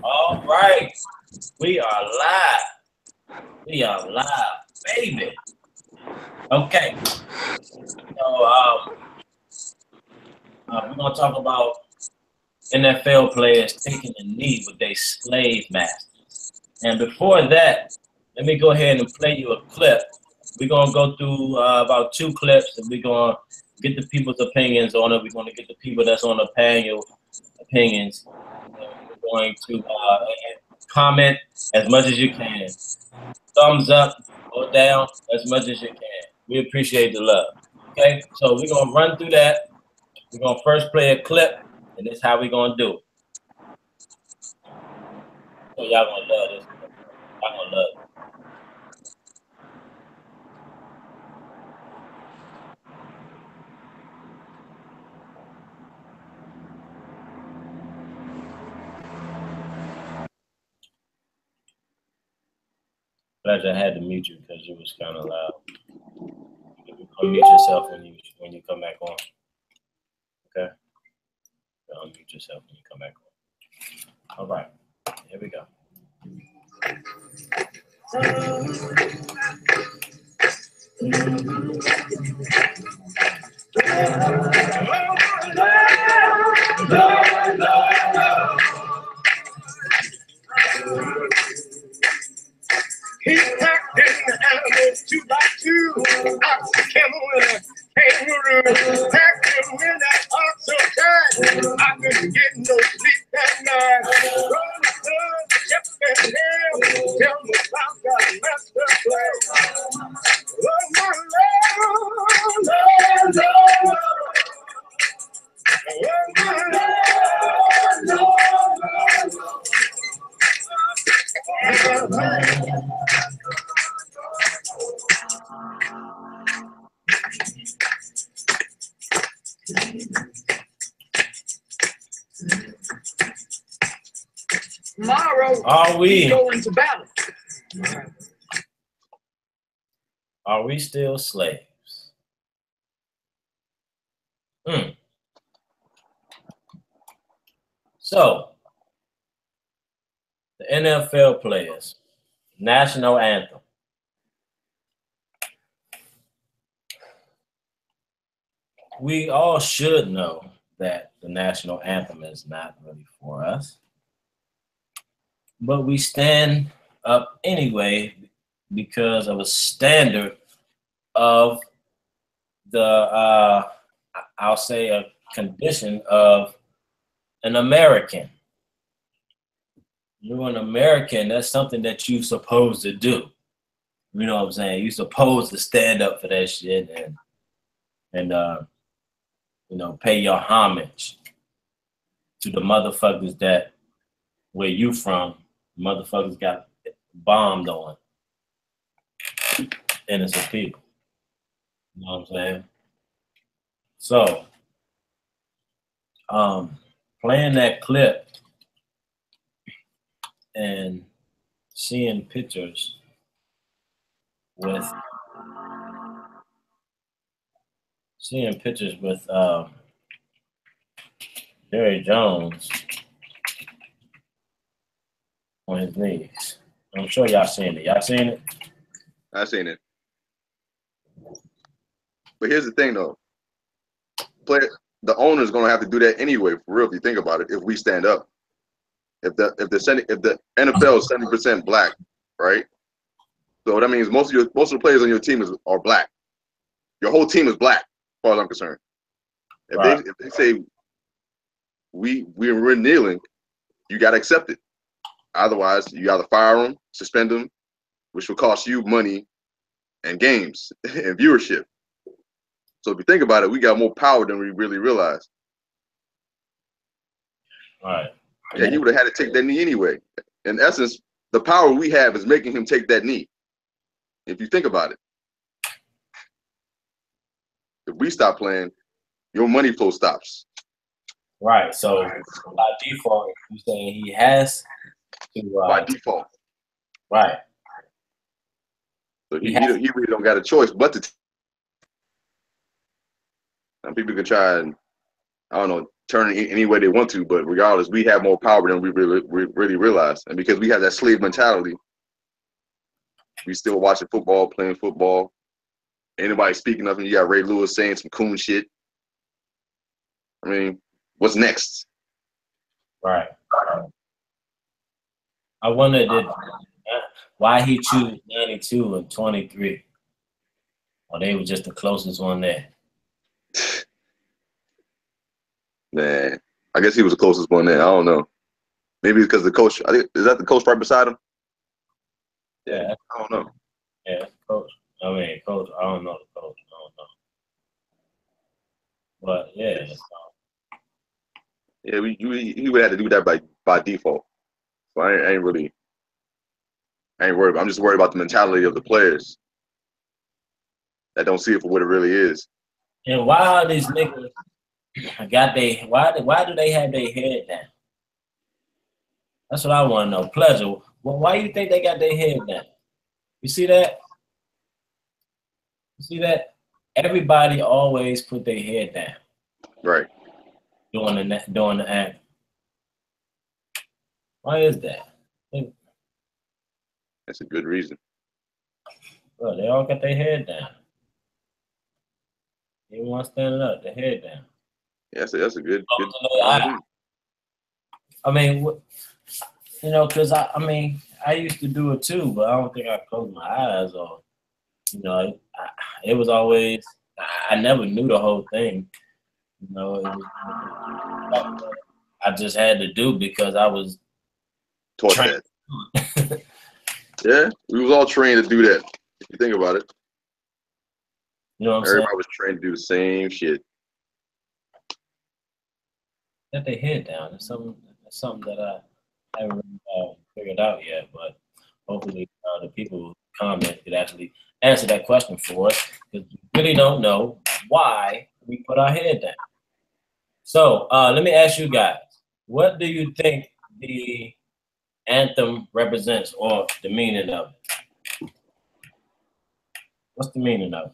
All right, we are live. We are live, baby. Okay, so we're gonna talk about NFL players taking the knee with their slave masters. And before that, let me go ahead and play you a clip. We're gonna go through about 2 clips, and we're gonna get the people's opinions on it. We're gonna get the people that's on the panel opinions. We're going to comment as much as you can. Thumbs up or down as much as you can. We appreciate the love. Okay, so we're gonna run through that. We're gonna first play a clip, and this is how we're gonna do it. So y'all gonna love this. Y'all gonna love it. Pleasure, I had to mute you because you was kind of loud. You can unmute yourself when you come back on. Okay? You unmute yourself when you come back on. All right. Here we go. He packed in the animals 2 by 2, ox, a camel, and a kangaroo. Packed him in that ox so tight, I couldn't get no sleep that night. Run, son, Jeff and Ham, tell me about that master plan. Oh, my Lord, Lord, Lord. Oh, my Lord, Lord, Lord. Tomorrow, we go into battle. Are we still slaves? So, the NFL players, national anthem. We all should know that the national anthem is not really for us, but we stand up anyway because of a standard of the, I'll say a condition of an American. You're an American, that's something that you're supposed to do. You know what I'm saying? You're supposed to stand up for that shit and you know, pay your homage to the motherfuckers that where you from, motherfuckers got bombed on. Innocent people. You know what I'm saying? So, playing that clip and seeing pictures with Jerry Jones on his knees. I'm sure y'all seen it. Y'all seen it? I seen it. But here's the thing, though. The owner's gonna have to do that anyway, for real. If you think about it, if we stand up, if the NFL is 70% black, right? So that means most of the players on your team are black. Your whole team is black, as far as I'm concerned. If they say we're kneeling, you gotta accept it. Otherwise, you gotta fire them, suspend them, which will cost you money and games and viewership. So if you think about it, we got more power than we really realize. All right. Yeah, he would have had to take that knee anyway. In essence, the power we have is making him take that knee. If you think about it. If we stop playing, your money flow stops. Right. So by default, you're saying he has to. By default. Right. So he really don't got a choice but to. Some people can try and, I don't know, turn it any way they want to. But regardless, we have more power than we really realize. And because we have that slave mentality, we still watching football, playing football. Anybody speaking of it, you got Ray Lewis saying some coon shit. I mean, what's next? Right. I wondered why he chose 92 and 23. Well, they were just the closest one there. Man, I guess he was the closest one there. I don't know. Maybe because the coach. I think is that the coach right beside him? Yeah. I don't know. Yeah, coach. I mean, coach. I don't know the coach. I don't know. But yeah. Yeah, he would have to do that by default. So I ain't worried. I'm just worried about the mentality of the players that don't see it for what it really is. And why are these niggas why do they have their head down? That's what I want to know. Pleasure. Well, why do you think they got their head down? You see that? You see that? Everybody always put their head down. Right. Doing the act. Why is that? That's a good reason. Well, they all got their head down. Even one standing up, their head down. Yeah, that's a good. I mean, because I mean, I used to do it too, but I don't think I closed my eyes or, it was always, I never knew the whole thing. It was, I just had to do because I was taught that. Yeah, we was all trained to do that. If you think about it, you know what I'm everybody saying? was trained to do the same shit. Get their head down. It's something that I haven't really, figured out yet, but hopefully the people who comment could actually answer that question for us, because we really don't know why we put our head down. So let me ask you guys, what do you think the anthem represents, or the meaning of it? What's the meaning of it?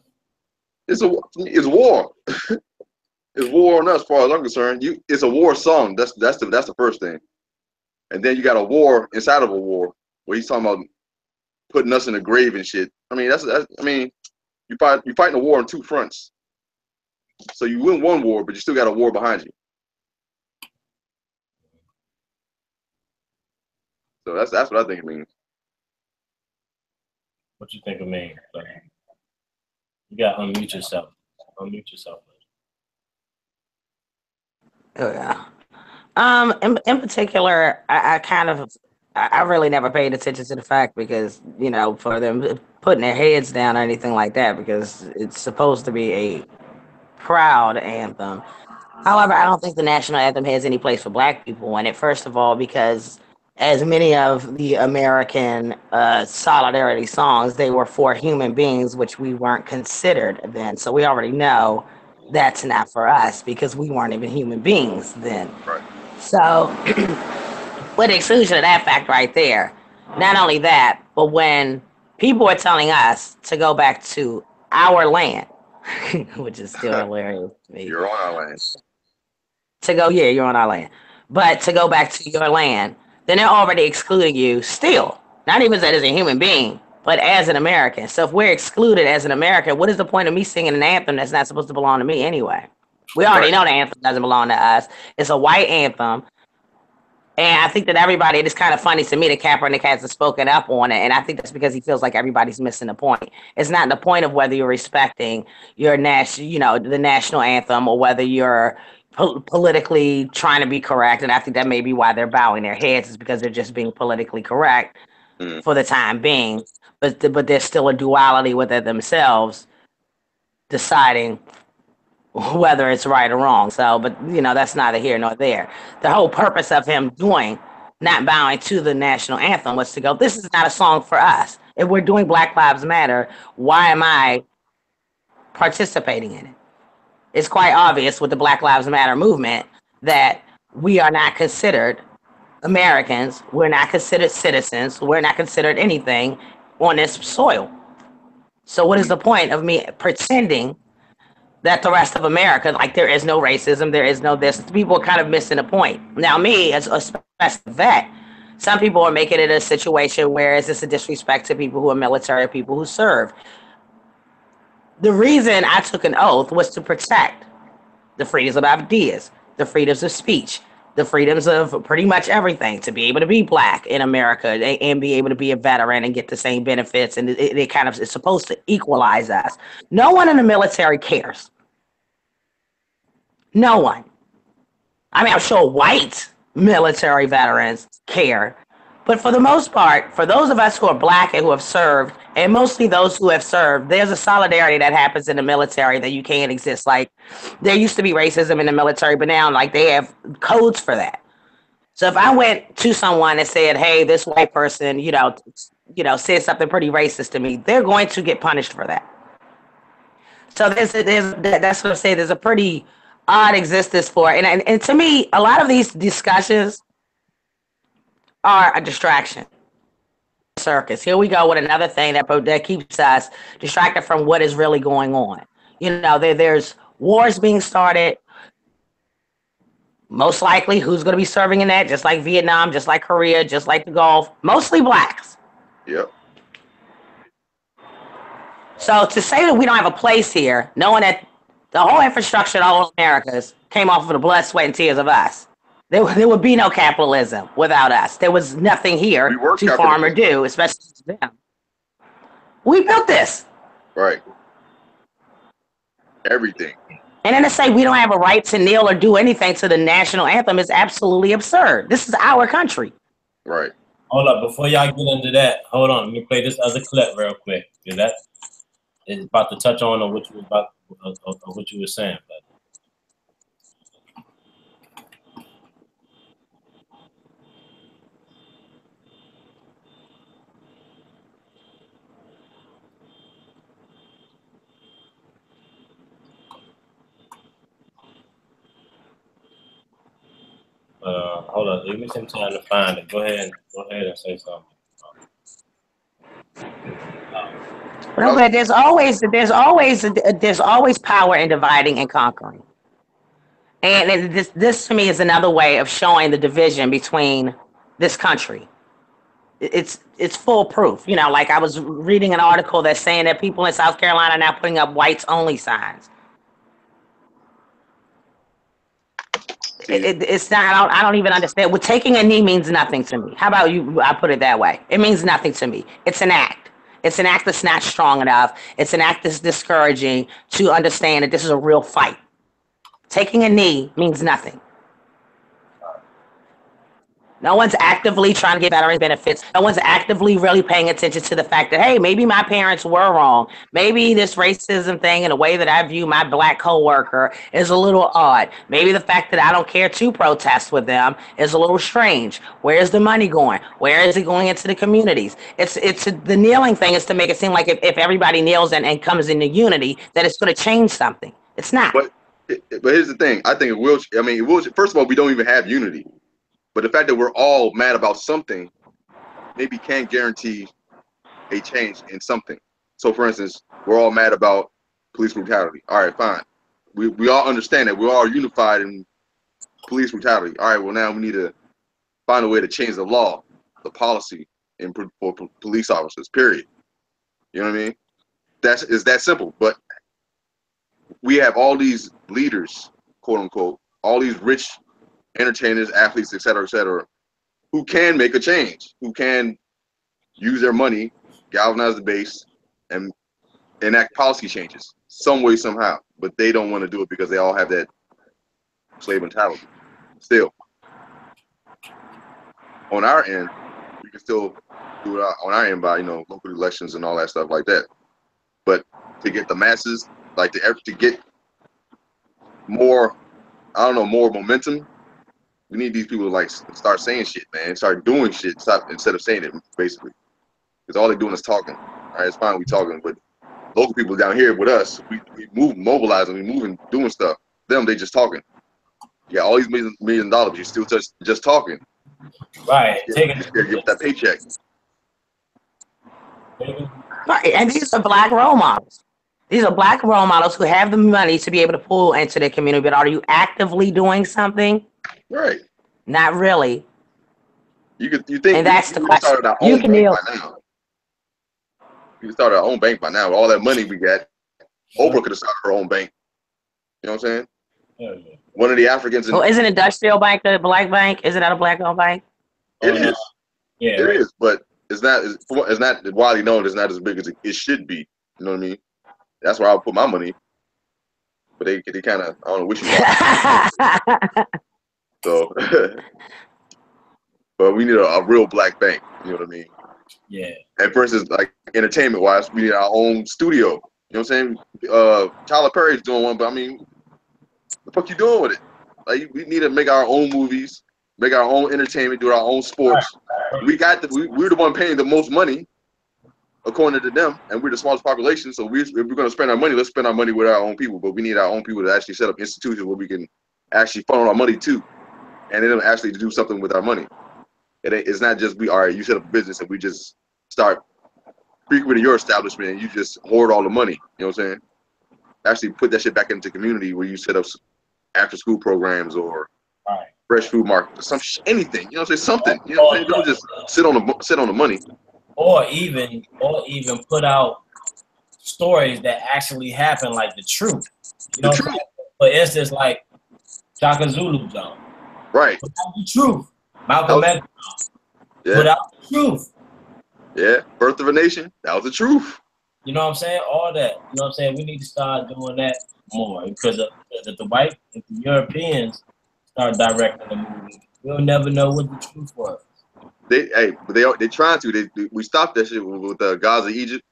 It's war. It's war on us, as far as I'm concerned. It's a war song. That's the first thing. And then you got a war inside of a war, where he's talking about putting us in the grave and shit. I mean, you're fighting a war on two fronts. So you win one war, but you still got a war behind you. So that's what I think it means. What you think it means? You gotta unmute yourself. Unmute yourself. Oh yeah. In particular, I really never paid attention to the fact because, for them putting their heads down or anything like that, because it's supposed to be a proud anthem. However, I don't think the national anthem has any place for Black people in it. First of all, because as many of the American solidarity songs, they were for human beings, which we weren't considered then. So we already know that's not for us because we weren't even human beings then. Right. So with the exclusion of that fact right there, not only that, but when people are telling us to go back to our land, which is still hilarious to me. You're on our land. You're on our land. But to go back to your land, then they're already excluding you still. Not even as a human being, but as an American. So if we're excluded as an American, what is the point of me singing an anthem that's not supposed to belong to me anyway? We already know the anthem doesn't belong to us. It's a white anthem. And I think that everybody, it is kind of funny to me that Kaepernick hasn't spoken up on it. And I think that's because he feels like everybody's missing the point. It's not the point of whether you're respecting your the national anthem, or whether you're politically trying to be correct. And I think that may be why they're bowing their heads, is because they're just being politically correct for the time being. But there's still a duality with it themselves, deciding whether it's right or wrong. So, but that's neither here nor there. The whole purpose of him not bowing to the national anthem was to go, this is not a song for us. If we're doing Black Lives Matter, why am I participating in it? It's quite obvious with the Black Lives Matter movement that we are not considered Americans. We're not considered citizens. We're not considered anything on this soil. So what is the point of me pretending that the rest of America, like there is no racism, there is no this. People are kind of missing the point. Now, me as a special vet, some people are making it a situation where is this a disrespect to people who are military, people who serve. The reason I took an oath was to protect the freedoms of ideas, the freedoms of speech, the freedoms of pretty much everything, to be able to be black in America and be able to be a veteran and get the same benefits. And it kind of is supposed to equalize us. No one in the military cares. No one. I mean, I'm sure white military veterans care. But for the most part, for those of us who are black and who have served, and mostly those who have served, there's a solidarity that happens in the military that you can't exist. Like, there used to be racism in the military, but now, like, they have codes for that. So if I went to someone and said, hey, this white person, said something pretty racist to me, they're going to get punished for that. So that's what I'm saying. There's a pretty odd existence for it. And to me, a lot of these discussions are a distraction. Circus. Here we go with another thing that keeps us distracted from what is really going on. There's wars being started. Most likely, who's going to be serving in that? Just like Vietnam, just like Korea, just like the Gulf. Mostly blacks. Yep. So to say that we don't have a place here, knowing that the whole infrastructure in all of Americas came off of the blood, sweat, and tears of us. There would be no capitalism without us. There was nothing here to farm or do, especially to them. We built this. Right. Everything. And then to say we don't have a right to kneel or do anything to the national anthem is absolutely absurd. This is our country. Right. Hold up, before y'all get into that, hold on. Let me play this other clip real quick. Because that is about to touch on what you were saying. But hold on, give me some time to find it. Go ahead and say something. No, but there's always power in dividing and conquering, and this to me is another way of showing the division between this country. It's full proof. Like I was reading an article that's saying that people in South Carolina are now putting up whites only signs. It's not. I don't even understand. Well, taking a knee means nothing to me. How about you? I put it that way. It means nothing to me. It's an act. It's an act that's not strong enough. It's an act that's discouraging to understand that this is a real fight. Taking a knee means nothing. No one's actively trying to get veterans benefits. No one's actively really paying attention to the fact that, hey, maybe my parents were wrong. Maybe this racism thing and the way that I view my black coworker is a little odd. Maybe the fact that I don't care to protest with them is a little strange. Where's the money going? Where is it going into the communities? The kneeling thing is to make it seem like if everybody kneels and comes into unity, that it's going to change something. It's not. But here's the thing. I think it will. I mean, it will. First of all, we don't even have unity. But the fact that we're all mad about something maybe can't guarantee a change in something. So, for instance, we're all mad about police brutality. All right, fine. We all understand that. We're all unified in police brutality. All right, well, now we need to find a way to change the law, the policy for police officers, period. You know what I mean? It's that simple. But we have all these leaders, quote unquote, all these rich entertainers, athletes, et cetera, who can make a change, who can use their money, galvanize the base, and enact policy changes some way, somehow. But they don't want to do it because they all have that slave mentality. Still, on our end, we can still do it on our end by, local elections and all that stuff like that. But to get the masses, like to get more, more momentum, we need these people to like start saying shit, man. Start doing shit. Instead of saying it, basically, because all they're doing is talking. All right, it's fine, we talking, but local people down here with us, we move, mobilizing, we moving, doing stuff. Them, they just talking. You got all these $1 million, but you still just talking. Right. Get that paycheck. Right, and these are black role models. These are black role models who have the money to be able to pull into the community, but are you actively doing something? Right. Not really. You think And that's the we question. started our You own can bank deal. by now. We started our own bank by now. With all that money we got, Oprah could have started her own bank. You know what I'm saying? Yeah, yeah. One of the Africans in Well, isn't Industrial Bank a black bank? Isn't that a black-owned bank? it Oh, no. is. Yeah, It right. is, but it's not widely known. It's not as big as it should be. You know what I mean? That's where I'll put my money. But they kind of, I don't know, wishy-washy. So, but we need a real black bank. You know what I mean? Yeah. And for instance, like entertainment-wise, we need our own studio. You know what I'm saying? Tyler Perry's doing one, but I mean, the fuck you doing with it? Like, we need to make our own movies, make our own entertainment, do our own sports. We're the one paying the most money, according to them, and we're the smallest population. So if we're going to spend our money, let's spend our money with our own people. But we need our own people to actually set up institutions where we can actually funnel our money to, and then actually to do something with our money. It's not just all right, you set up a business and we just start frequenting your establishment and you just hoard all the money. You know what I'm saying? Actually put that shit back into the community where you set up after school programs or Right. fresh food market, anything. You know what I'm saying? Something. You know what I'm saying? Don't just sit on the money. Or even put out stories that actually happen, like the truth. You know, The truth. for instance, like Shaka Zulu John. Right. Put out the truth. Malcolm X. Yeah. Put out the truth. Yeah. Birth of a Nation. That was the truth. You know what I'm saying? All that. You know what I'm saying? We need to start doing that more because if the Europeans start directing the movie, we'll never know what the truth was. They trying to. We stopped that shit with Gaza, Egypt.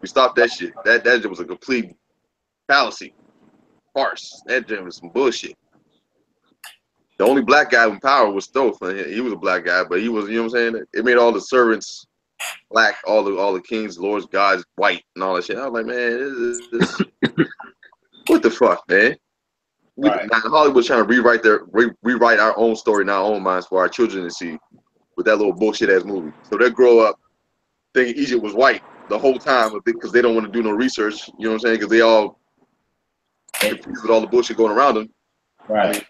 We stopped that shit. That was a complete fallacy, farce. That shit was some bullshit. The only black guy in power was Stoth. He was a black guy, but he was, you know what I'm saying? It made all the servants black, all the kings, lords, gods white, and all that shit. I was like, man, this what the fuck, man? Right. Now Hollywood's trying to rewrite our own story in our own minds for our children to see with that little bullshit ass movie. So they grow up thinking Egypt was white the whole time because they don't want to do no research. You know what I'm saying? Because they all confused with all the bullshit going around them. Right.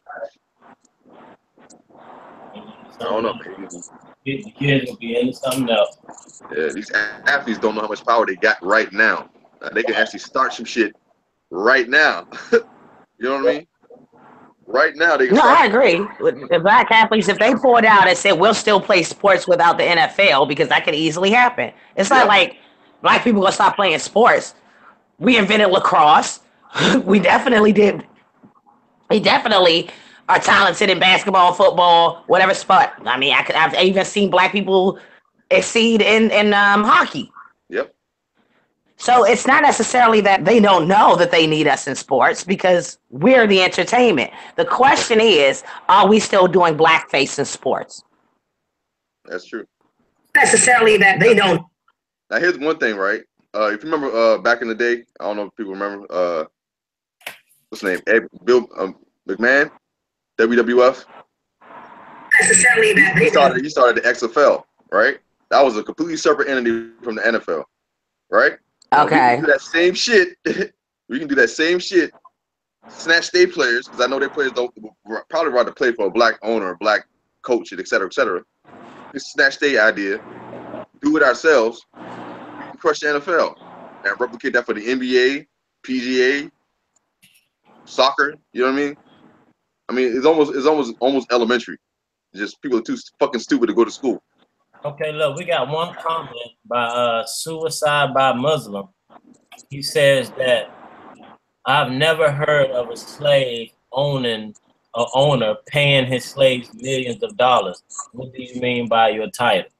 I don't know, man. The kids will be into something else. Yeah, these athletes don't know how much power they got right now. They can actually start some shit right now. You know what I mean? Right now, they can No, start. I agree. With the black athletes, if they pulled out and said, we'll still play sports without the NFL, because that could easily happen. It's not like black people going to stop playing sports. We invented lacrosse. We definitely did. We definitely are talented in basketball, football, whatever sport. I mean, I've even seen black people exceed in hockey. Yep. So it's not necessarily that they don't know that they need us in sports because we're the entertainment. The question is, are we still doing blackface in sports? That's true. Necessarily that they don't. Now, here's one thing, right? If you remember back in the day, I don't know if people remember, what's his name? Bill McMahon, WWF. Necessarily that they he started the XFL, right? That was a completely separate entity from the NFL, right? Okay. We can do that same shit. We can do that same shit. Snatch their players, because I know their players don't probably rather play for a black owner, a black coach, et cetera, et cetera. We snatch their idea, do it ourselves, we can crush the NFL and replicate that for the NBA, PGA, soccer. You know what I mean? I mean, it's almost elementary. Just people are too fucking stupid to go to school. Okay, look, we got one comment by Suicide by Muslim. He says that I've never heard of a slave owner paying his slaves millions of dollars. What do you mean by your title?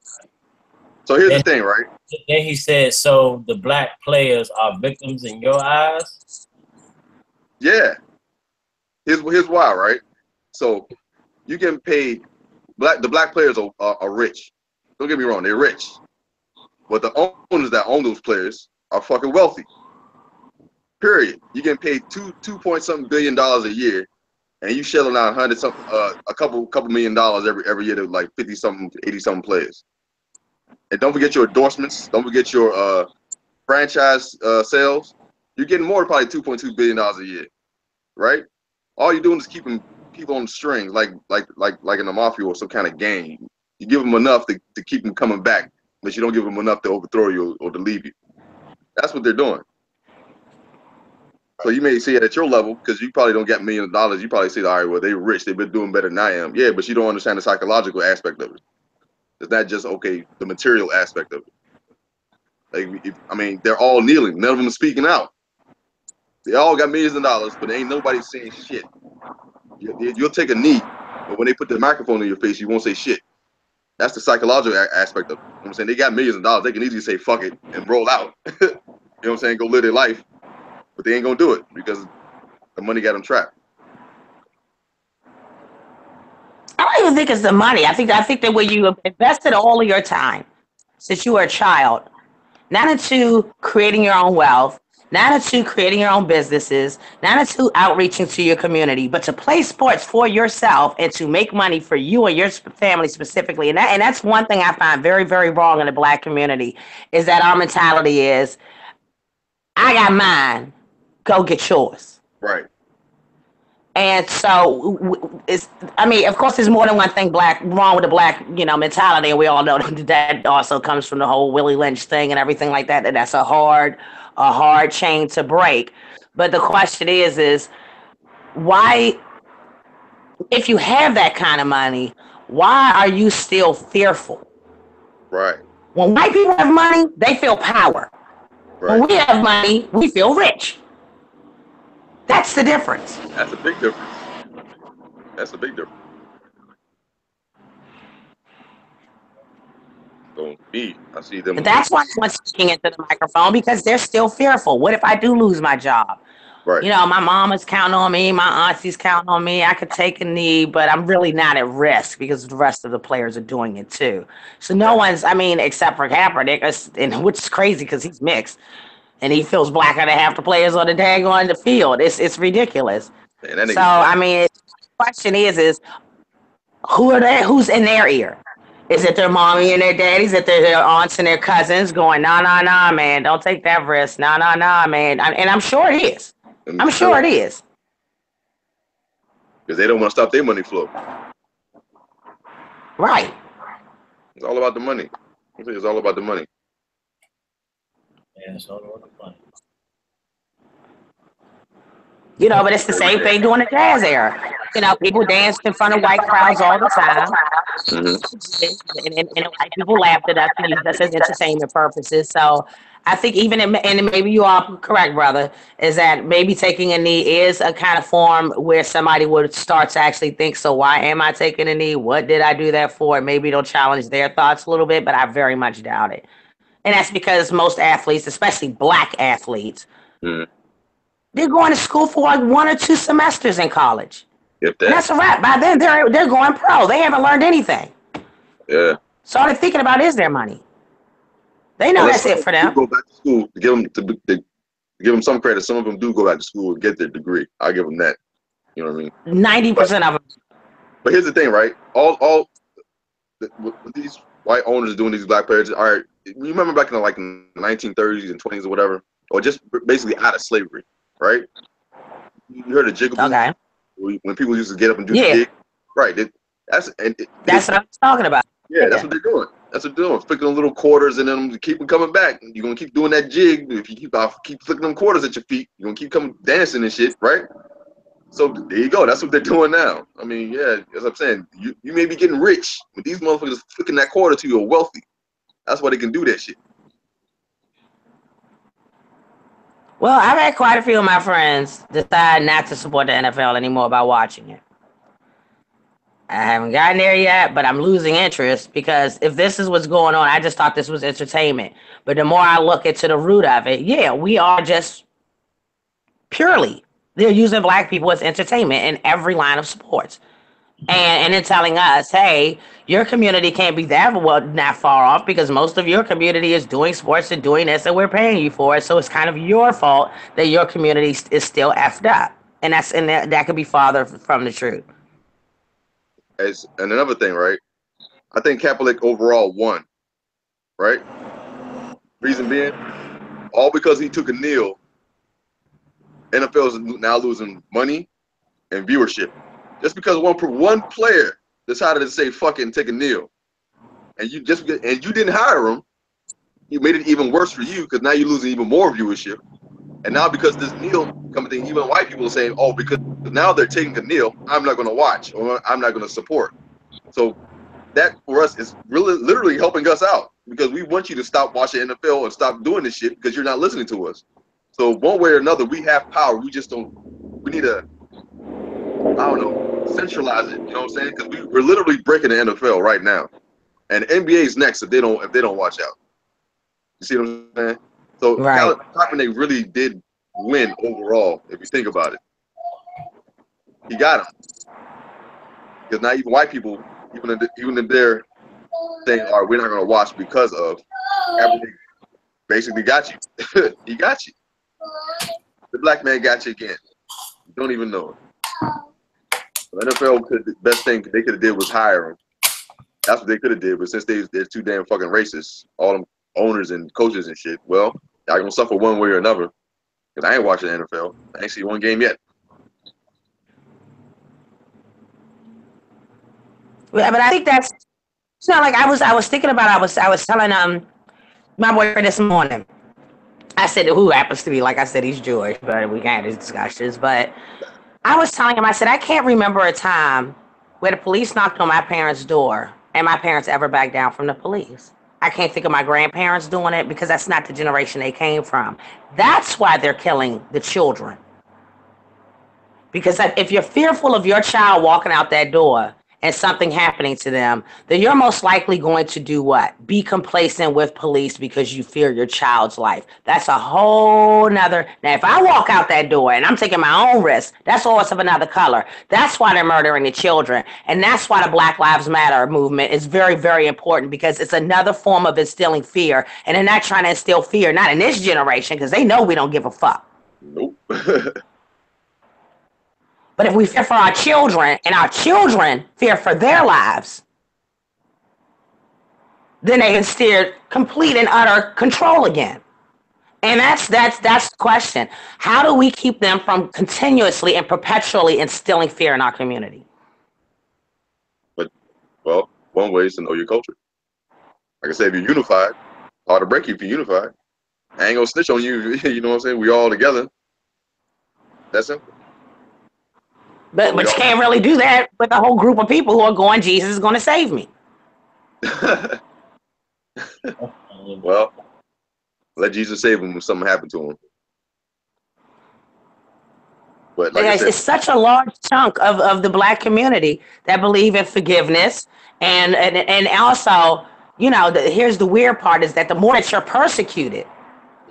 So here's the thing, right? Then he said, so the black players are victims in your eyes? Yeah. Here's why, right? So you getting paid. The black players are rich. Don't get me wrong, they're rich. But the owners that own those players are fucking wealthy. Period. You getting paid $2.something billion a year, and you shelling out a couple $1 million every year to like 50-something, 80-something players. And don't forget your endorsements. Don't forget your franchise sales, you're getting more probably $2.2 billion a year, right? All you're doing is keep on the string, like in the mafia or some kind of game. You give them enough to keep them coming back, but you don't give them enough to overthrow you or to leave you. That's what they're doing. So you may see it at your level because you probably don't get millions of dollars. You probably say, all right, well, they're rich. They've been doing better than I am. Yeah, but you don't understand the psychological aspect of it. It's not just, okay, the material aspect of it. Like, I mean, they're all kneeling. None of them are speaking out. They all got millions of dollars, but ain't nobody saying shit. You'll take a knee, but when they put the microphone in your face, you won't say shit. That's the psychological aspect of it. You know what I'm saying? They got millions of dollars. They can easily say, fuck it, and roll out. You know what I'm saying? Go live their life. But they ain't gonna do it because the money got them trapped. I don't even think it's the money. I think that when you invested all of your time since you were a child, not into creating your own wealth, not into creating your own businesses, not into outreaching to your community, but to play sports for yourself and to make money for you and your family specifically. And that's one thing I find very, very wrong in the Black community is that our mentality is, I got mine, go get yours. Right. And so I mean, of course, there's more than one thing wrong with the Black, mentality, and we all know that also comes from the whole Willie Lynch thing and everything like that. And that's a hard chain to break. But the question is why, if you have that kind of money, why are you still fearful? Right. When white people have money, they feel power. Right. When we have money, we feel rich. That's the difference. That's a big difference. That's a big difference. So me, I see them. But that's why someone's speaking into the microphone, because they're still fearful. What if I do lose my job? Right. My mom is counting on me. My auntie's counting on me. I could take a knee, but I'm really not at risk because the rest of the players are doing it too. So no one's, except for Kaepernick, and which is crazy because he's mixed. And he feels blacker than half the players on the field. It's ridiculous. Man, so the question is who are they? Who's in their ear? Is it their mommy and their daddies? Is it their aunts and their cousins going, nah, man, don't take that risk. Nah, man. And I'm sure it is. I'm sure it is. Because they don't want to stop their money flow. Right. It's all about the money. It's all about the money. Yeah, it's all about the money. But it's the same thing during the jazz era. People danced in front of white crowds all the time. Mm-hmm. And white people laughed at us and used us as entertainment purposes. So I think and maybe you are correct, brother, is that maybe taking a knee is a kind of form where somebody would start to actually think, so why am I taking a knee? What did I do that for? Maybe it'll challenge their thoughts a little bit, but I very much doubt it. And that's because most athletes, especially Black athletes, they're going to school for like 1 or 2 semesters in college. And that's a wrap. By then, they're going pro. They haven't learned anything. Yeah. So all they're thinking about is their money. They know that's it for them. Go back to school to give them some credit. Some of them do go back to school and get their degree. I'll give them that. You know what I mean? 90% of them. But here's the thing, right? All these white owners doing these Black players are. You remember back in the 1930s and 20s or whatever, or just basically out of slavery, right? You heard of jigaboo? Okay. When people used to get up and do the jig, right? That's what I'm talking about. Yeah, that's what they're doing. That's what they're doing. Flicking them little quarters and then keep them coming back. You're gonna keep doing that jig. If you keep flicking them quarters at your feet, you're gonna keep coming dancing and shit, right? So there you go. That's what they're doing now. I mean, yeah, as I'm saying, you may be getting rich, but these motherfuckers flicking that quarter to you are wealthy. That's why they can do that shit. Well, I've had quite a few of my friends decide not to support the NFL anymore by watching it. I haven't gotten there yet, but I'm losing interest because if this is what's going on, I just thought this was entertainment. But the more I look into the root of it, yeah, we are just they're using Black people as entertainment in every line of sports. And then telling us, hey, your community can't be not far off because most of your community is doing sports and doing this and we're paying you for it. So it's kind of your fault that your community is still effed up. And that could be farther from the truth. And another thing, right? I think Kaepernick overall won, right? Reason being, all because he took a kneel. NFL is now losing money and viewership just because one player decided to say fuck it and take a kneel, and you didn't hire him. You made it even worse for you because now you're losing even more viewership. And now because this kneel coming thing, even white people are saying, oh, because now they're taking a kneel, I'm not going to watch or I'm not going to support. So that for us is really literally helping us out because we want you to stop watching NFL and stop doing this shit because you're not listening to us. So one way or another, we have power. We just don't. We need to, I don't know, centralize it. You know what I'm saying? Because we're literally breaking the NFL right now, and NBA's next if they don't watch out. You see what I'm saying? So right. Kaepernick really did win overall if you think about it. He got him because now even white people, even if they're saying, "All right, we're not going to watch because of," Kaepernick basically got you. He got you. The black man got you again. You don't even know it. The NFL the best thing they could have did was hire him. That's what they could have did. But since they're too damn fucking racist, all them owners and coaches and shit, well, y'all gonna suffer one way or another. Because I ain't watching the NFL. I ain't seen one game yet. But I think that's it's not like I was thinking about. I was telling my boyfriend this morning. I said, who happens to be, like I said, he's Jewish, but we can't have these discussions. But I was telling him, I said, I can't remember a time where the police knocked on my parents' door and my parents ever backed down from the police. I can't think of my grandparents doing it because that's not the generation they came from. That's why they're killing the children. Because if you're fearful of your child walking out that door and something happening to them, then you're most likely going to do what? Be complacent with police because you fear your child's life. That's a whole nother. Now, if I walk out that door and I'm taking my own risk, that's always of another color. That's why they're murdering the children. And that's why the Black Lives Matter movement is very, very important because it's another form of instilling fear. And they're not trying to instill fear, not in this generation, because they know we don't give a fuck. Nope. But if we fear for our children and our children fear for their lives, then they can steer complete and utter control again. And that's the question. How do we keep them from continuously and perpetually instilling fear in our community? But, well, one way is to know your culture. Like I said, if you're unified, hard to break you if you're unified. I ain't gonna snitch on you, you know what I'm saying? We all together. That's simple. But you can't really do that with a whole group of people who are going, Jesus is going to save me. Well, let Jesus save him when something happened to him. But like I said, it's such a large chunk of the Black community that believe in forgiveness. And also, you know, here's the weird part is that the more that you're persecuted,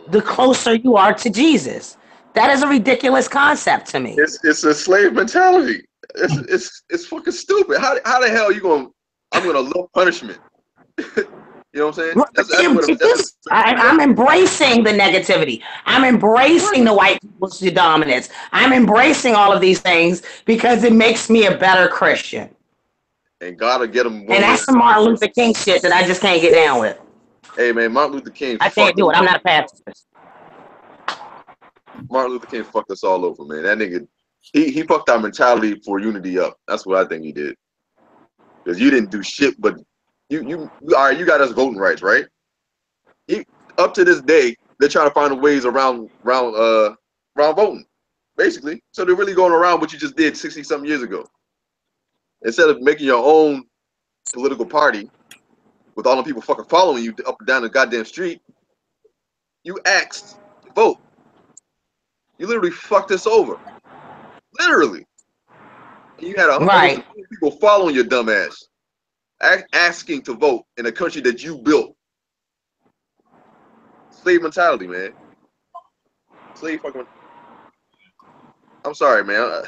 the closer you are to Jesus. That is a ridiculous concept to me. It's a slave mentality. It's fucking stupid. How the hell are you going? I'm gonna love punishment. You know what I'm saying? I'm embracing the negativity. I'm embracing the white people's dominance. I'm embracing all of these things because it makes me a better Christian. And God will get them. And that's some Martin Luther King shit that I just can't get down with. Hey man, Martin Luther King. I can't do it. I'm not a pacifist. Martin Luther King fucked us all over, man. That nigga, he fucked our mentality for unity up. That's what I think he did. Because you didn't do shit, but you all right, you got us voting rights, right? Up to this day, they're trying to find ways around voting, basically. So they're really going around what you just did 60-something years ago. Instead of making your own political party with all the people fucking following you up and down the goddamn street, you asked to vote. You literally fucked us over. Literally. You had a people following your dumb ass. Asking to vote in a country that you built. Slave mentality, man. Slave fucking. I'm sorry, man.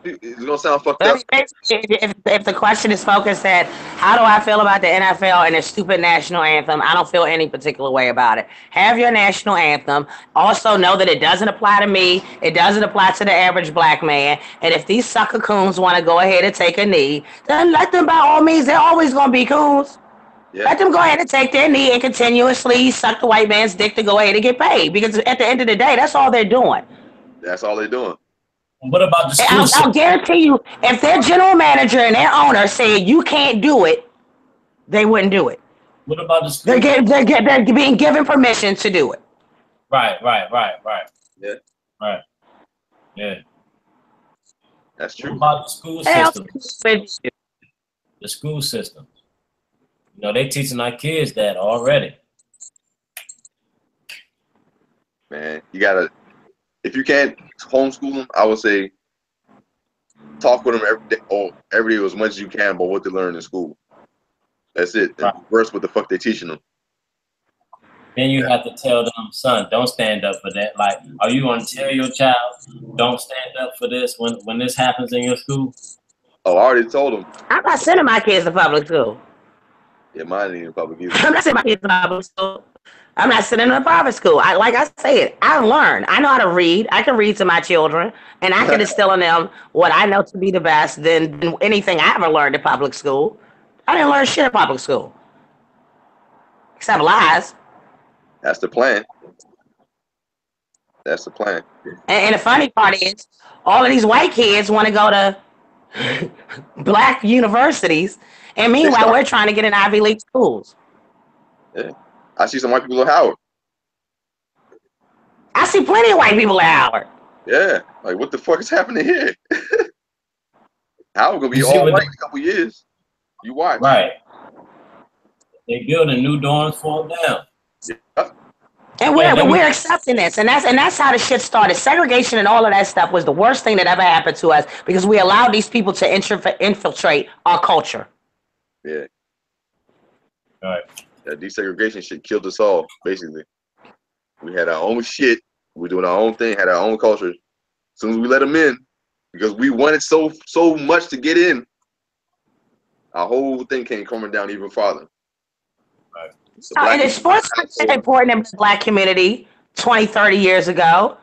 It's gonna sound fucked up. If the question is focused at how do I feel about the NFL and their stupid national anthem, I don't feel any particular way about it. Have your national anthem. Also know that it doesn't apply to me. It doesn't apply to the average black man. And if these sucker coons want to go ahead and take a knee, then let them by all means. They're always gonna be coons. Yeah. Let them go ahead and take their knee and continuously suck the white man's dick to go ahead and get paid. Because at the end of the day, that's all they're doing. That's all they're doing. What about the school? I'll guarantee you, if their general manager and their owner said you can't do it, they wouldn't do it. What about the school? They're being given permission to do it. Right. Yeah. Right. Yeah. That's true. What about the school system? The school system. You know, they teaching our kids that already. Man, you gotta. If you can't homeschool them, I would say talk with them every day as much as you can about what they learn in school. That's it. Right. Reverse what the fuck they teaching them. Then you have to tell them, son, don't stand up for that. Like, are you going to tell your child, don't stand up for this when this happens in your school? Oh, I already told them. I'm not sending my kids to public school. Yeah, mine ain't in public either. I'm not sending my kids to public school. I'm not sending them to private school. Like I said, I learned. I know how to read. I can read to my children, and I can instill in them what I know to be the best than anything I ever learned in public school. I didn't learn shit in public school, except lies. That's the plan. That's the plan. And the funny part is, all of these white kids want to go to black universities, and meanwhile, we're trying to get in Ivy League schools. Yeah. I see some white people at Howard. I see plenty of white people at Howard. Yeah. Like, what the fuck is happening here? Howard gonna be all white in a couple years. You watch. Right. They building new dorms for them now. Yeah. And we're accepting this, and that's how the shit started. Segregation and all of that stuff was the worst thing that ever happened to us because we allowed these people to infiltrate our culture. Yeah. All right. That desegregation shit killed us all, basically. We had our own shit. We were doing our own thing, had our own culture. As soon as we let them in, because we wanted so much to get in, our whole thing came coming down even farther. Right. And sports are important in the black community 20, 30 years ago.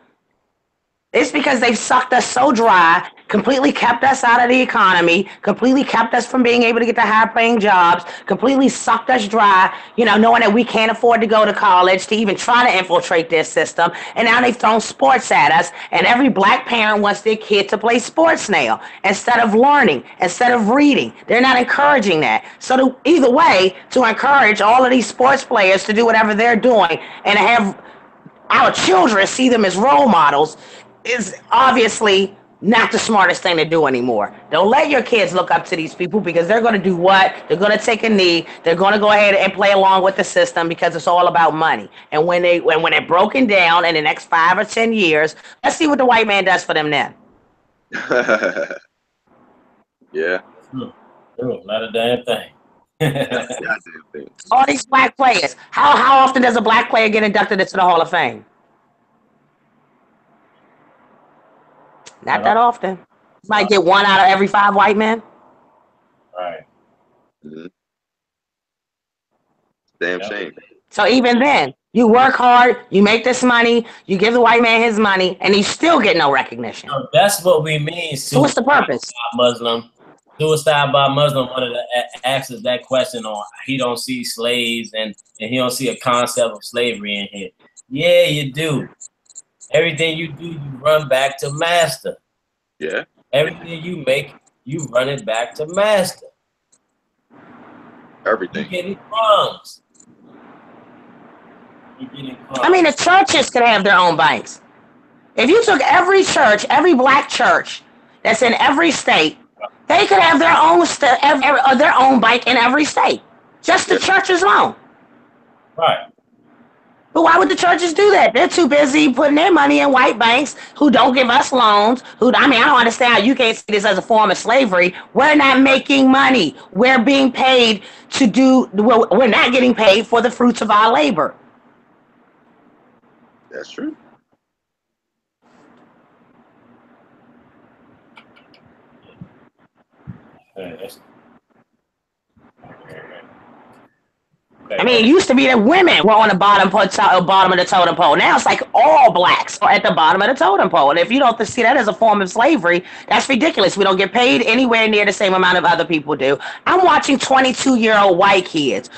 It's because they've sucked us so dry, completely kept us out of the economy, completely kept us from being able to get the high-paying jobs, completely sucked us dry, you know, knowing that we can't afford to go to college to even try to infiltrate their system. And now they've thrown sports at us, and every black parent wants their kid to play sports now instead of learning, instead of reading. They're not encouraging that. So either way, to encourage all of these sports players to do whatever they're doing and have our children see them as role models is obviously not the smartest thing to do anymore. Don't let your kids look up to these people because they're going to do what? They're going to take a knee. They're going to go ahead and play along with the system because it's all about money. And when they're broken down in the next 5 or 10 years, let's see what the white man does for them then. Yeah. Not a damn thing. All these black players. How often does a black player get inducted into the Hall of Fame? Not that often. Might get 1 out of every 5 white men. Right. Mm-hmm. Damn shame. So even then, you work hard, you make this money, you give the white man his money, and you still get no recognition. So that's what we mean. So what's the purpose? Suicide by Muslim wanted to ask us that question on he don't see slaves and he don't see a concept of slavery in here. Yeah, you do. Everything you do, you run back to master. Yeah. Everything you make, you run it back to master. Everything. You're getting crumbs. I mean, the churches could have their own banks. If you took every church, every black church that's in every state, they could have their own bank in every state. Just the churches alone. Right. But why would the churches do that? They're too busy putting their money in white banks who don't give us loans. I don't understand how you can't see this as a form of slavery. We're not making money. We're being paid we're not getting paid for the fruits of our labor. That's true. I mean, it used to be that women were on the bottom of the totem pole. Now it's like all blacks are at the bottom of the totem pole. And if you don't see that as a form of slavery, that's ridiculous. We don't get paid anywhere near the same amount of other people do. I'm watching 22-year-old white kids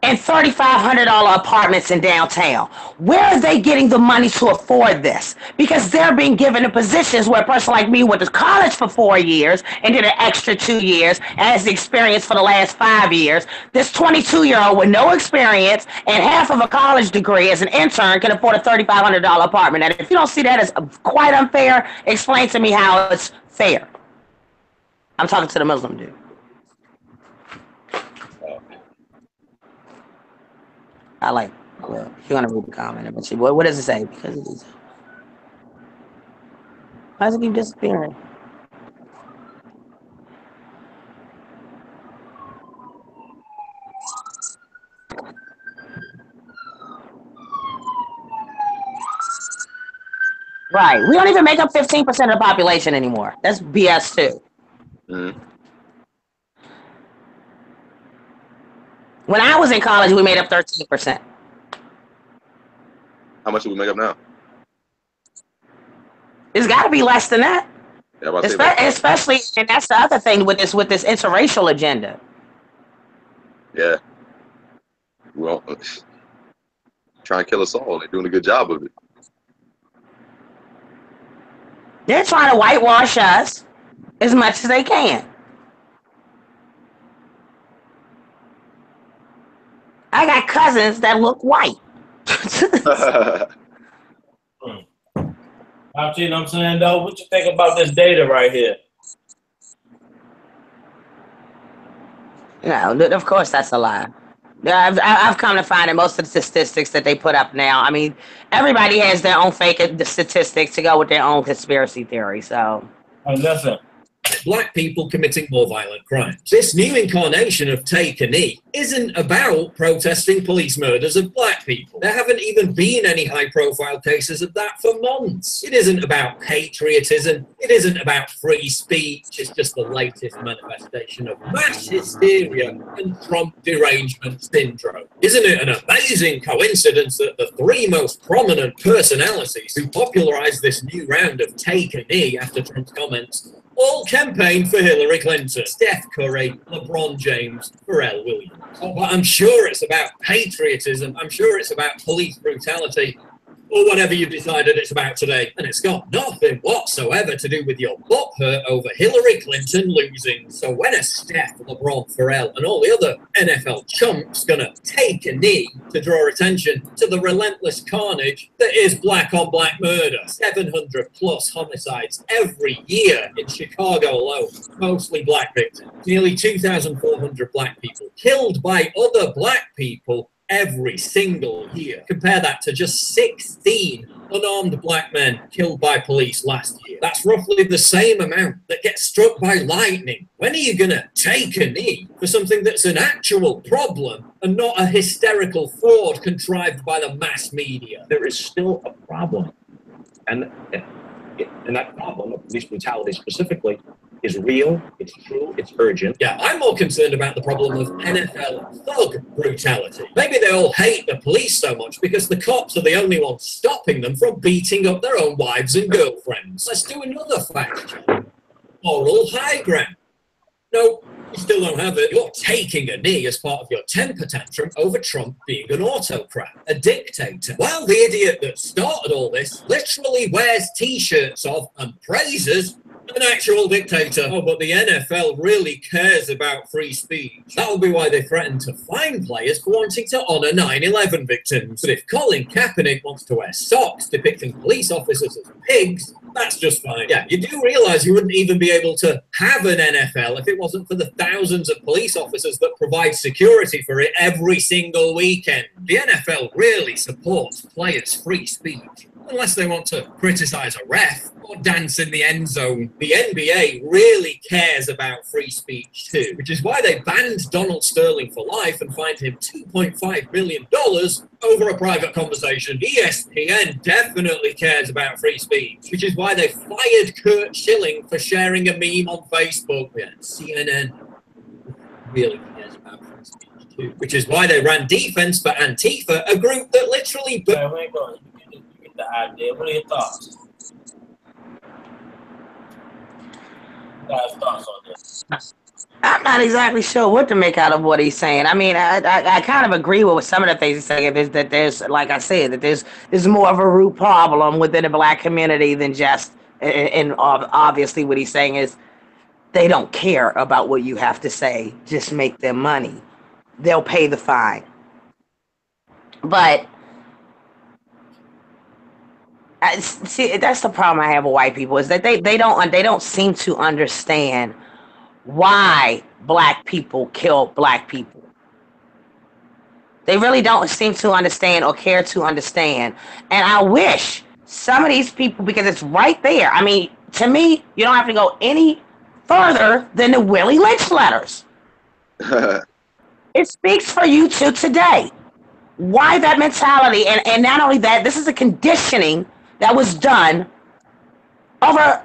and $3,500 apartments in downtown. Where are they getting the money to afford this? Because they're being given in positions where a person like me went to college for 4 years and did an extra 2 years and has the experience for the last 5 years. This 22-year-old with no experience and half of a college degree as an intern can afford a $3,500 apartment. And if you don't see that as quite unfair, explain to me how it's fair. I'm talking to the Muslim dude. I like, well, if you want to read the comment, but what does it say? Because it is. Why does it keep disappearing? Right. We don't even make up 15% of the population anymore. That's BS too. Mm-hmm. When I was in college, we made up 13%. How much do we make up now? It's got to be less than that. Yeah, especially, and that's the other thing with this interracial agenda. Yeah. Well, trying to kill us all. They're doing a good job of it. They're trying to whitewash us as much as they can. I got cousins that look white. You know what I'm saying, though? What you think about this data right here? No, of course that's a lie. I've come to find that most of the statistics that they put up now, I mean, everybody has their own fake statistics to go with their own conspiracy theory, so. Hey, listen. Black people committing more violent crimes. This new incarnation of Take a Knee isn't about protesting police murders of black people. There haven't even been any high-profile cases of that for months. It isn't about patriotism. It isn't about free speech. It's just the latest manifestation of mass hysteria and Trump derangement syndrome. Isn't it an amazing coincidence that the three most prominent personalities who popularized this new round of Take a Knee after Trump's comments all campaigned for Hillary Clinton? Steph Curry, LeBron James, Pharrell Williams. But I'm sure it's about patriotism. I'm sure it's about police brutality, or whatever you've decided it's about today. And it's got nothing whatsoever to do with your butt hurt over Hillary Clinton losing. So when a Steph, LeBron, Pharrell, and all the other NFL chumps gonna take a knee to draw attention to the relentless carnage that is black on black murder? 700 plus homicides every year in Chicago alone, mostly black victims. Nearly 2,400 black people killed by other black people every single year. Compare that to just 16 unarmed black men killed by police last year. That's roughly the same amount that gets struck by lightning. When are you gonna take a knee for something that's an actual problem and not a hysterical fraud contrived by the mass media? There is still a problem, and that problem of police brutality specifically is real, it's true, it's urgent. Yeah, I'm more concerned about the problem of NFL thug brutality. Maybe they all hate the police so much because the cops are the only ones stopping them from beating up their own wives and girlfriends. Let's do another fact check. Moral high ground. No, you still don't have it. You're taking a knee as part of your temper tantrum over Trump being an autocrat, a dictator. While the idiot that started all this literally wears t-shirts of and praises an actual dictator. Oh, but the NFL really cares about free speech. That will be why they threatened to fine players for wanting to honor 9/11 victims. But if Colin Kaepernick wants to wear socks depicting police officers as pigs, that's just fine. Yeah, you do realize you wouldn't even be able to have an NFL if it wasn't for the thousands of police officers that provide security for it every single weekend. The NFL really supports players' free speech, unless they want to criticize a ref or dance in the end zone. The NBA really cares about free speech too, which is why they banned Donald Sterling for life and fined him $2.5 million over a private conversation. ESPN definitely cares about free speech, which is why they fired Kurt Schilling for sharing a meme on Facebook. Yeah, CNN really cares about free speech too, which is why they ran Defense for Antifa, a group that literally... The idea. What are your thoughts? Guys' thoughts on this? I'm not exactly sure what to make out of what he's saying. I mean, I kind of agree with some of the things he's saying. Is that there's, like I said, that there's more of a root problem within the black community than just, and obviously what he's saying is they don't care about what you have to say. Just make them money. They'll pay the fine. But see, that's the problem I have with white people is that they don't seem to understand why black people kill black people. They really don't seem to understand or care to understand. And I wish some of these people, because it's right there. I mean, to me, you don't have to go any further than the Willie Lynch letters. It speaks for you to today. Why that mentality, and not only that, this is a conditioning that was done over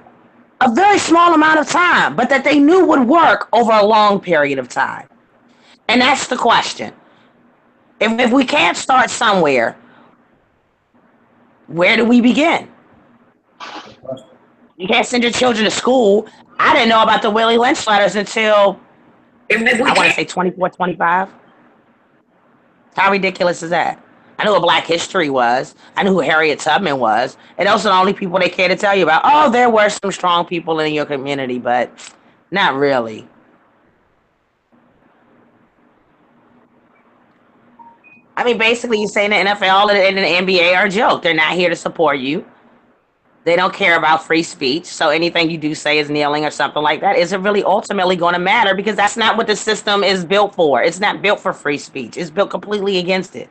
a very small amount of time, but that they knew would work over a long period of time. And that's the question. If we can't start somewhere, where do we begin? You can't send your children to school. I didn't know about the Willie Lynch letters until, I want to say 24, 25. How ridiculous is that? I knew what Black history was. I knew who Harriet Tubman was. And those are the only people they care to tell you about. Oh, there were some strong people in your community, but not really. I mean, basically, you're saying the NFL and the NBA are a joke. They're not here to support you. They don't care about free speech. So anything you do say is kneeling or something like that isn't really ultimately going to matter because that's not what the system is built for. It's not built for free speech. It's built completely against it.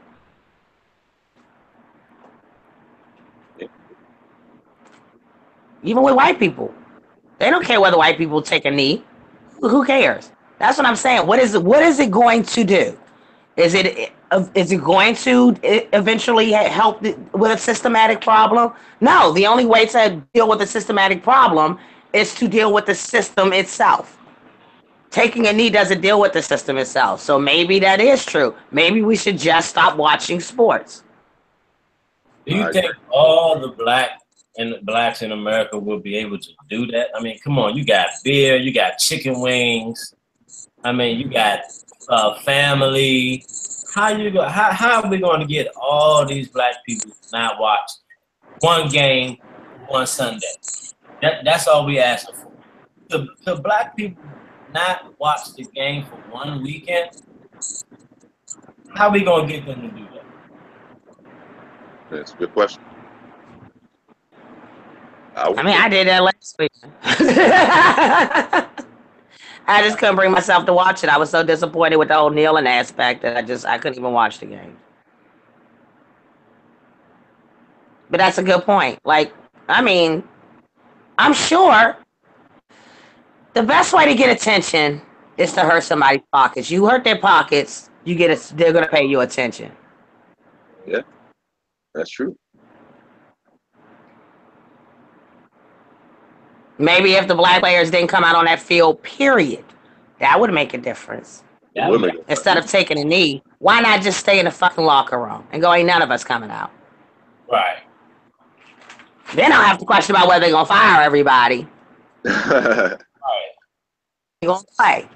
Even with white people, they don't care whether white people take a knee. Who cares? That's what I'm saying. What is it going to do? Is it going to eventually help with a systematic problem? No. The only way to deal with a systematic problem is to deal with the system itself. Taking a knee doesn't deal with the system itself. So maybe that is true. Maybe we should just stop watching sports. Do you think all the blacks in America will be able to do that? I mean, come on, you got beer, you got chicken wings. I mean, you got family. How are we going to get all these black people to not watch one game, one Sunday? That's all we asking for. The black people not watch the game for one weekend. How are we going to get them to do that? That's a good question. I did that last week. I just couldn't bring myself to watch it. I was so disappointed with the whole kneeling aspect that I couldn't even watch the game. But that's a good point. Like, I mean, I'm sure the best way to get attention is to hurt somebody's pockets. You hurt their pockets, they're gonna pay you attention. Yeah, that's true. Maybe if the black players didn't come out on that field, period, that would make a difference. Instead of taking a knee, why not just stay in the fucking locker room and go, ain't none of us coming out? Right. Then I'll have to question about whether they're going to fire everybody. Right. They're going to play.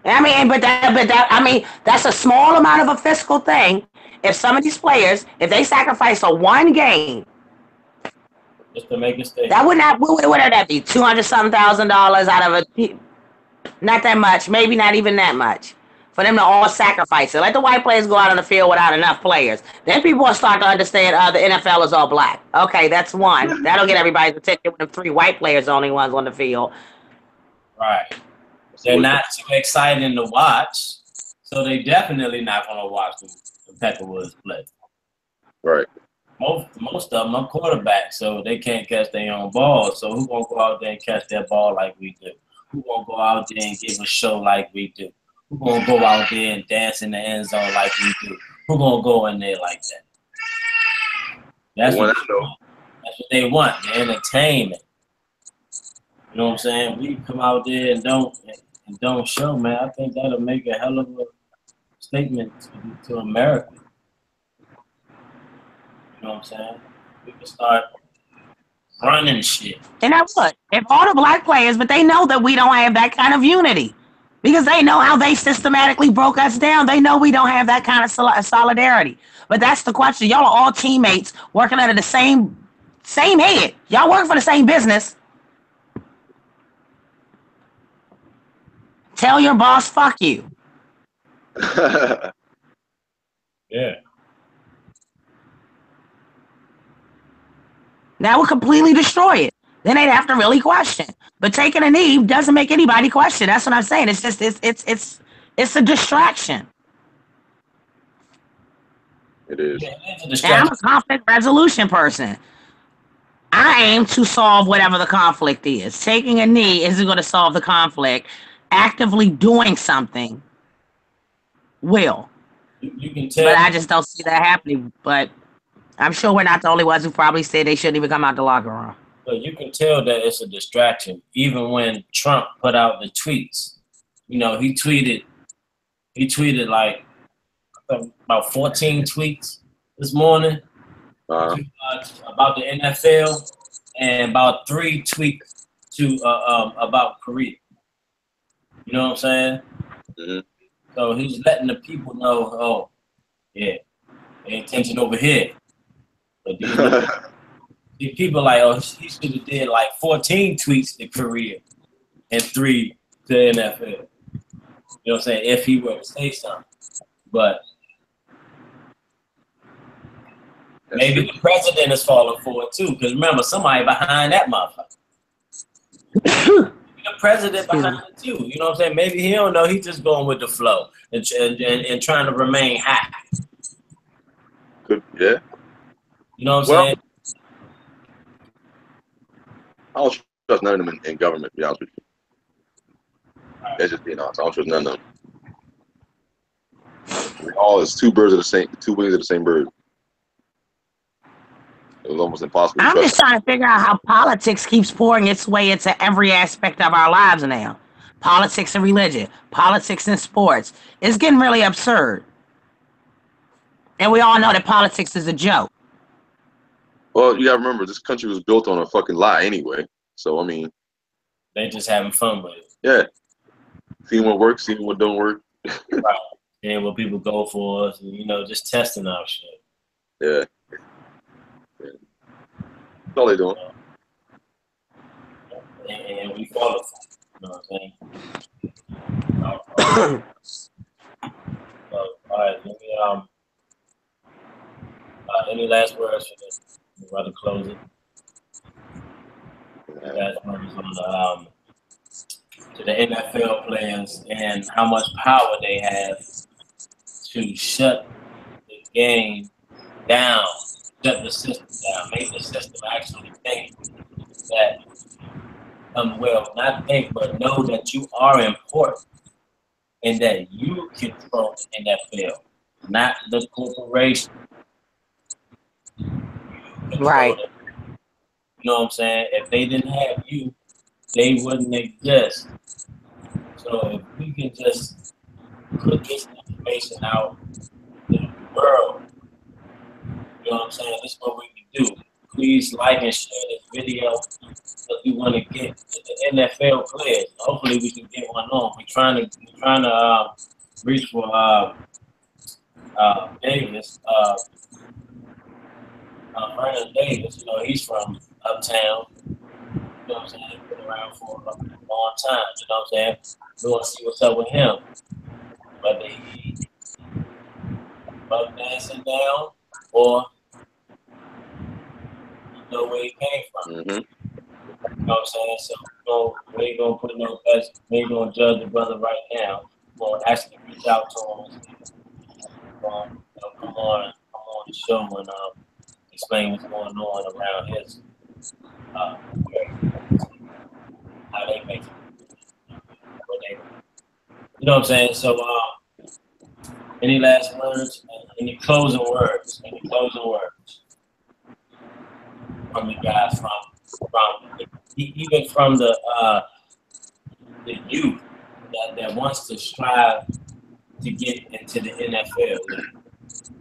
I mean, but that's a small amount of a fiscal thing. If some of these players, if they sacrifice a one game, just to make a statement. That would that be? $200,000 out of not that much, maybe not even that much, for them to all sacrifice it. Let the white players go out on the field without enough players. Then people will start to understand the NFL is all black. Okay, that's one. That'll get everybody's attention when the 3 white players are the only ones on the field. Right. They're not too exciting to watch, so they definitely not going to watch the Peckerwoods play. Right. Most of them are quarterbacks, so they can't catch their own ball. So who gonna go out there and catch their ball like we do? Who gonna go out there and give a show like we do? Who gonna go out there and dance in the end zone like we do? Who gonna go in there like that? That's what they want. The entertainment. You know what I'm saying? We come out there and don't show, man. I think that'll make a hell of a statement to America. You know what I'm saying? We can start running shit. And I would. If all the black players, but they know that we don't have that kind of unity. Because they know how they systematically broke us down. They know we don't have that kind of solidarity. But that's the question. Y'all are all teammates working under the same head. Y'all work for the same business. Tell your boss, fuck you. Yeah. That would completely destroy it. Then they'd have to really question. But taking a knee doesn't make anybody question. That's what I'm saying. It's just it's a distraction. It is. Yeah, it's a And distraction. I'm a conflict resolution person. I aim to solve whatever the conflict is. Taking a knee isn't going to solve the conflict. Actively doing something will. You can tell. But I just don't see that happening. But I'm sure we're not the only ones who probably said they shouldn't even come out the locker room. But you can tell that it's a distraction. Even when Trump put out the tweets, you know, he tweeted like about 14 tweets this morning about the NFL and about 3 tweets to about Korea. You know what I'm saying? Mm-hmm. So he's letting the people know, oh, yeah, pay attention over here. But these people like, oh, he should have did like 14 tweets to Korea and 3 to NFL. You know what I'm saying? If he were to say something. But maybe the president is falling for it too. Because remember, somebody behind that motherfucker. The president behind it too. You know what I'm saying? Maybe he don't know. He's just going with the flow and trying to remain high. Good, yeah. You know what I'm saying? I don't trust none of them in government, to be honest with you. That's just being honest. I don't trust none of them. All is two wings of the same bird. It was almost impossible to I'm trust just trying to figure out how politics keeps pouring its way into every aspect of our lives now. Politics and religion, politics and sports. It's getting really absurd. And we all know that politics is a joke. Well, you gotta remember, this country was built on a fucking lie anyway. So, I mean, They just having fun with it. yeah. Seeing what works, seeing what don't work. Right. And what people go for us, you know, just testing our shit. Yeah. That's all they doing. And we follow it. You know what I'm saying? All right, let me any last words for this? We'd rather close it. Last words on to the NFL players and how much power they have to shut the game down, shut the system down, make the system actually think that, well, not think, but know that you are important and that you control the NFL, not the corporation. Right. It. You know what I'm saying? If they didn't have you, they wouldn't exist. So if we can just put this information out to the world, you know what I'm saying? This is what we can do. Please like and share this video because we want to get to the NFL players. Hopefully we can get one on. We're trying to reach for Davis. Vernon Davis, you know, he's from uptown. You know what I'm saying? He's been around for a long time. You know what I'm saying? We want to see what's up with him. Whether he buck dancing down or you know where he came from. Mm-hmm. You know what I'm saying? So we ain't gonna put no best. We ain't gonna judge the brother right now. We're gonna actually reach out to him. Come on the show and explain what's going on around his how they make it. You know what I'm saying? So any last words? Any closing words? Any closing words from you guys even from the youth that wants to strive to get into the NFL? You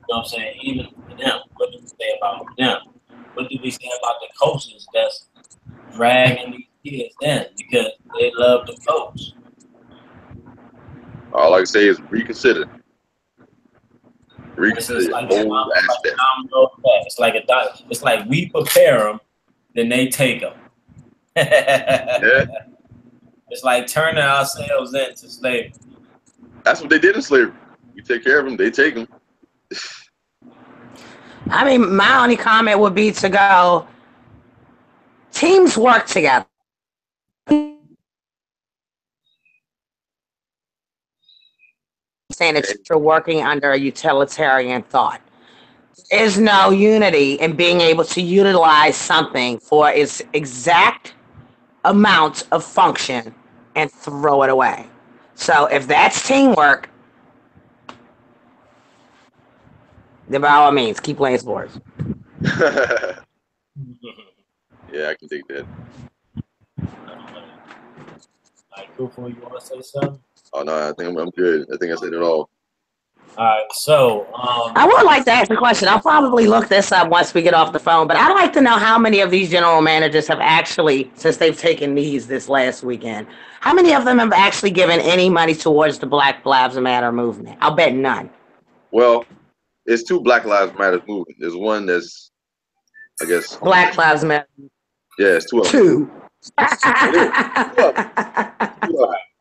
know what I'm saying? Even for them, what do we say about them? What do we say about the coaches that's dragging these kids in because they love the coach? All I can say is reconsider. It's like Whole aspect. it's like we prepare them, then they take them. Yeah. It's like turning ourselves into slavery. That's what they did in slavery. We take care of them, they take them. I mean, my only comment would be to go, teams work together. Saying that you're working under a utilitarian thought. There is no unity in being able to utilize something for its exact amount of function and throw it away. So if that's teamwork, then by all means, keep playing sports. Yeah, I can take that. Kufu, you want to say something? Oh no, I think I'm good. I think I said it all. All right, so I would like to ask a question. I'll probably look this up once we get off the phone, but I'd like to know how many of these general managers have actually, since they've taken knees this last weekend, how many of them have actually given any money towards the Black Lives Matter movement? I'll bet none. Well, it's two Black Lives Matter movements. There's one that's, I guess, Black Lives Matter. Yeah, it's two of them. Two.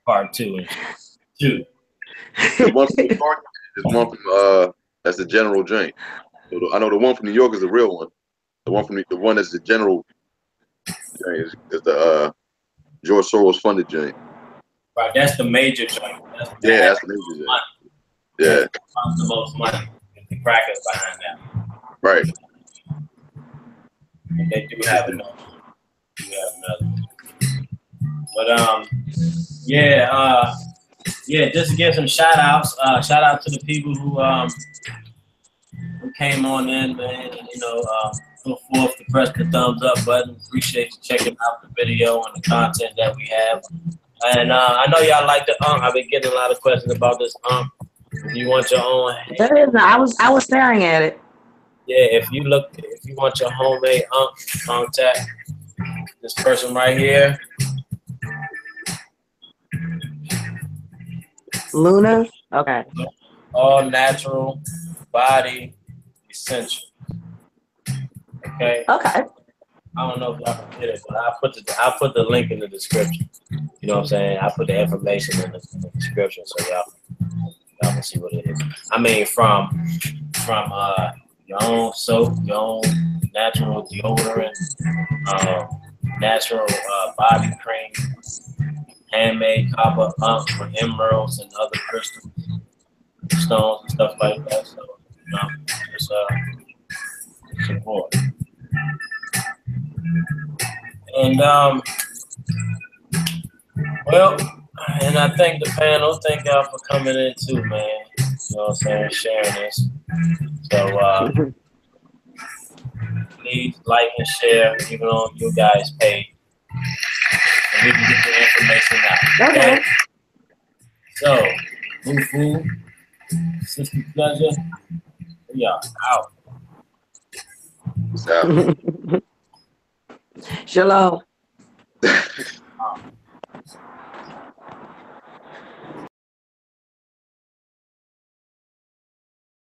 Part two. There's one from New York. There's one from that's the general joint. So I know the one from New York is the real one. The one that's the general joint is the George Soros funded joint. Right, that's the major joint. That's the major joint. Yeah. The most money. The crackers behind that. Right. And they do have another. But just to give some shout outs. Shout out to the people who came on in, man, and put forth to press the thumbs up button. Appreciate you checking out the video and the content that we have. And I know y'all like the I've been getting a lot of questions about this If you want your own, I was staring at it. Yeah, if you want your homemade contact this person right here. Luna? Okay. All natural body essential. Okay. Okay. I don't know if I can get it, but I'll put the link in the description. You know what I'm saying? I put the information in the description so y'all can see what it is. I mean, from your own soap, your own natural deodorant, natural body cream, handmade copper for emeralds and other crystals, stones and stuff like that. So, just support. And and I thank the panel. Thank y'all for coming in too, man. You know what I'm saying? Sharing this. So please like and share, even on you guys' page. And we can get the information out. Okay. So, Fufu, Sister Pleasure, we are out. What's up? Shalom.